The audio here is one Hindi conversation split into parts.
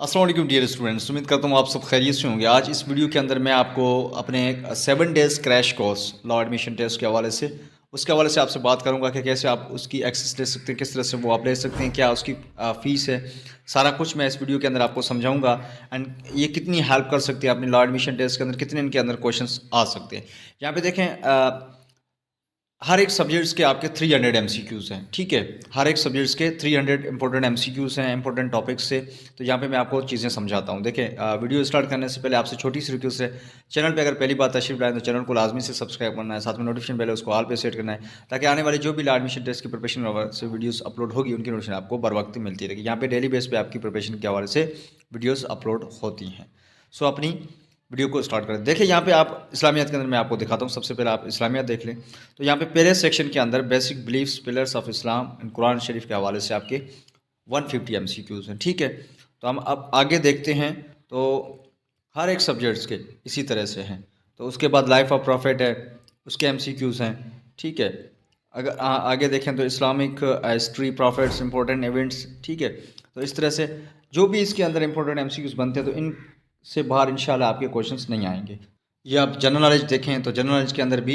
अस्सलाम वालेकुम डियर स्टूडेंट्स, उम्मीद करता हूँ आप सब खैरियत से होंगे। आज इस वीडियो के अंदर मैं आपको अपने 7 days crash course law admission test के हवाले से आपसे बात करूँगा कि कैसे आप उसकी एक्सेस ले सकते हैं, किस तरह से वो आप ले सकते हैं, क्या उसकी फ़ीस है। सारा कुछ मैं इस वीडियो के अंदर आपको समझाऊंगा एंड ये कितनी हेल्प कर सकती है अपने लॉ एडमिशन टेस्ट के अंदर, कितने इनके अंदर क्वेश्चंस आ सकते हैं। यहाँ पे देखें, हर एक सब्जेक्ट्स के आपके 300 एमसीक्यूज़ हैं, ठीक है। हर एक सब्जेक्ट्स के 300 इंपॉर्टेंट एमसीक्यूज़ हैं इंपॉर्टेंट टॉपिक्स से। तो यहाँ पे मैं आपको चीज़ें समझाता हूँ। देखें, वीडियो स्टार्ट करने से पहले आपसे छोटी सी रिक्वेस्ट है, चैनल पे अगर पहली बार तशरीफ लाएँ तो चैनल को लाजमी से सब्सक्राइब करना है, साथ में नोटिफिकेशन बेल है उसको ऑल पे सेट करना है, ताकि आने वाली जो भी लॉ एडमिशन टेस्ट की प्रिपरेशन से वीडियोज़ अपलोड होगी उनकी नोटिफिकेशन आपको बर वक्त मिलती रहेगी। यहाँ पे डेली बेस पे आपकी प्रिपरेशन के हवाले से वीडियोज़ अपलोड होती हैं। सो अपनी वीडियो को स्टार्ट करें। देखिए, यहाँ पे आप इस्लामियत के अंदर मैं आपको दिखाता हूँ। सबसे पहले आप इस्लामियत देख लें तो यहाँ पे पहले सेक्शन के अंदर basic beliefs pillars of Islam and Quran Sharif के हवाले से आपके 150 एमसीक्यूज़ हैं, ठीक है। तो हम अब आगे देखते हैं। तो हर एक सब्जेक्ट्स के इसी तरह से हैं। तो उसके बाद लाइफ ऑफ प्रॉफिट है, उसके एमसीक्यूज़ हैं, ठीक है। अगर आगे देखें तो Islamic history, profits, important events, ठीक है। तो इस तरह से जो भी इसके अंदर इंपॉर्टेंट एमसीक्यूज़ बनते हैं तो इन से बाहर इंशाल्लाह आपके क्वेश्चंस नहीं आएंगे। ये आप जनरल नॉलेज देखें तो जनरल नॉलेज के अंदर भी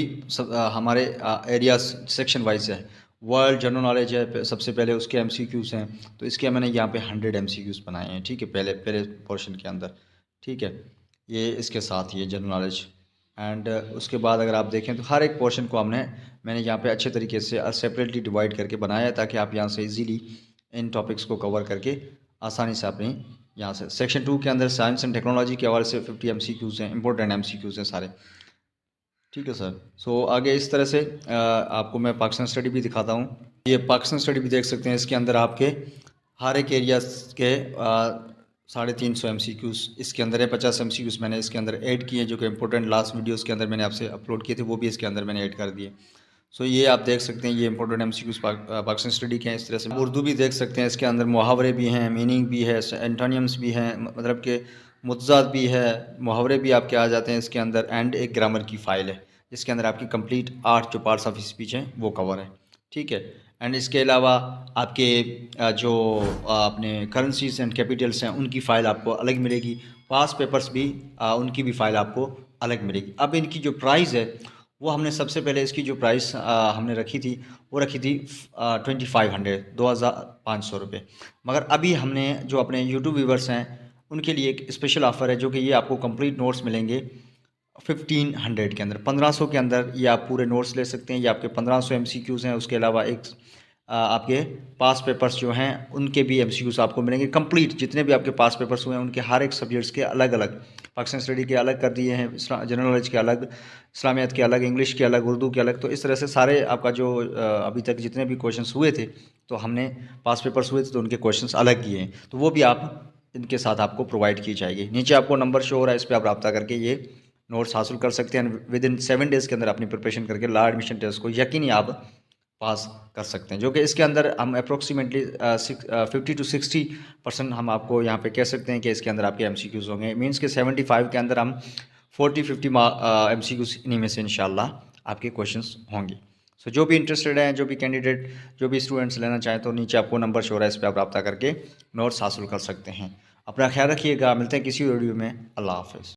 हमारे एरियाज सेक्शन वाइज है। वर्ल्ड जनरल नॉलेज है सबसे पहले, उसके एमसीक्यूज़ हैं। तो इसके मैंने यहाँ पे 100 एमसीक्यूज़ बनाए हैं, ठीक है, पहले पहले पोर्शन के अंदर, ठीक है। ये इसके साथ ही है जनरल नॉलेज। एंड उसके बाद अगर आप देखें तो हर एक पोर्शन को मैंने यहाँ पे अच्छे तरीके से सेपरेटली डिवाइड करके बनाया है, ताकि आप यहाँ से इजीली इन टॉपिक्स को कवर करके आसानी से अपनी यहाँ से सेक्शन 2 के अंदर साइंस एंड टेक्नोलॉजी के हवाले से 50 एमसीक्यूज़ हैं, इंपॉर्टेंट एमसीक्यूज़ हैं सारे, ठीक है सर। सो आगे इस तरह से आपको मैं पाकिस्तान स्टडी भी दिखाता हूँ। ये पाकिस्तान स्टडी भी देख सकते हैं। इसके अंदर आपके हर एक एरिया के 350 एमसीक्यूज़ इसके अंदर है। 50 एमसीक्यूज़ मैंने इसके अंदर ऐड किए, जो कि इंपॉर्टेंट लास्ट वीडियोज़ के अंदर मैंने आपसे अपलोड किए थे, वो भी इसके अंदर मैंने ऐड कर दिए। सो ये आप देख सकते हैं, ये इंपॉर्टेंट एमसीक्यूज़ पाकिस्तान स्टडी के हैं। इस तरह से उर्दू भी देख सकते हैं, इसके अंदर मुहावरे भी हैं, मीनिंग भी है, एंटोनियम्स भी हैं, मतलब के मुतज़ाद भी है, मुहावरे भी आपके आ जाते हैं इसके अंदर। एंड एक ग्रामर की फ़ाइल है जिसके अंदर आपकी कंप्लीट 8 जो पार्ट्स ऑफ स्पीच हैं वो कवर है, ठीक है। एंड इसके अलावा आपके जो अपने करेंसीज एंड कैपिटल्स हैं उनकी फ़ाइल आपको अलग मिलेगी। पास पेपर्स भी उनकी भी फ़ाइल आपको अलग मिलेगी। अब इनकी जो प्राइस है वो हमने सबसे पहले इसकी जो प्राइस हमने रखी थी वो रखी थी 2500 2500 रुपये। मगर अभी हमने जो अपने यूट्यूब व्यूवर्स हैं उनके लिए एक स्पेशल ऑफ़र है, जो कि ये आपको कंप्लीट नोट्स मिलेंगे 1500 के अंदर, 1500 के अंदर ये आप पूरे नोट्स ले सकते हैं। ये आपके 1500 एमसीक्यूज़ हैं। उसके अलावा एक आपके पास पेपर्स जो हैं उनके भी एमसीक्यूज़ आपको मिलेंगे कंप्लीट। जितने भी आपके पास पेपर्स हुए हैं उनके हर एक सब्जेक्ट्स के अलग अलग, पाकिस्तान स्टडी के अलग कर दिए हैं, जनरल नॉलेज के अलग, इस्लामियत के अलग, इंग्लिश के अलग, उर्दू के अलग। तो इस तरह से सारे आपका जो अभी तक जितने भी क्वेश्चंस हुए थे तो हमने पास पेपर्स हुए थे तो उनके क्वेश्चंस अलग किए हैं, तो वो भी आप इनके साथ आपको प्रोवाइड की जाएगी। नीचे आपको नंबर शो हो रहा है, इस पर आप रब्ता करके ये नोट्स हासिल कर सकते हैं। विद इन 7 डेज़ के अंदर अपनी प्रिपरेशन करके लॉ एडमिशन टेस्ट को यकीनी आप पास कर सकते हैं, जो कि इसके अंदर हम अप्रोक्सीमेटली 50 to 60% हम आपको यहाँ पे कह सकते हैं कि इसके अंदर आपके एमसीक्यूज़ होंगे। मींस के 75 के अंदर हम 40-50 एमसीक्यूज़ इन्हीं में से इंशाल्लाह आपके क्वेश्चंस होंगे। सो जो भी इंटरेस्टेड हैं, जो भी कैंडिडेट, जो भी स्टूडेंट्स लेना चाहें तो नीचे आपको नंबर शो हो रहा है, इस पर आप रब्ता करके नोट्स हासिल कर सकते हैं। अपना ख्याल रखिएगा, मिलते हैं किसी वीडियो में। अल्लाह हाफ़िज़।